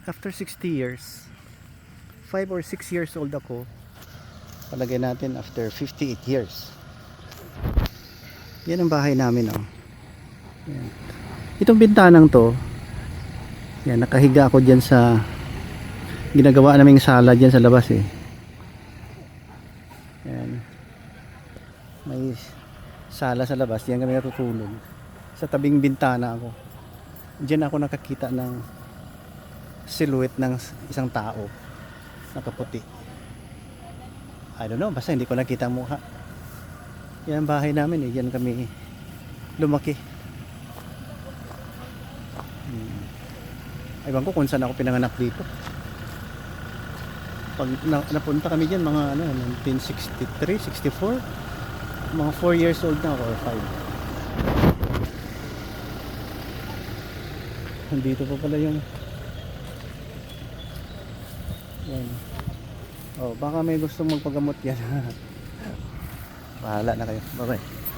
After 60 years, 5 or 6 years old ako. Palagay natin after 58 years. Yan ang bahay namin, oh. Yan. Itong bintanang to, yan, nakahiga ako dyan sa ginagawa naming sala dyan sa labas, eh. Yan. May sala sa labas, yan kami natutulog. Sa tabing bintana ako. Diyan ako nakakita ng silhouette ng isang tao nakaputi. I don't know, basta hindi ko nakita ang mukha. Yan ang bahay namin, eh. Yan kami lumaki. Ewan ko kung saan ako pinanganak dito. Pag napunta kami dyan, mga 1963, 64, mga 4 years old na ako or 5. Nandito pa pala yung yan. Oh, baka may gusto magpagamot yan. Bahala na kayo. Bye bye.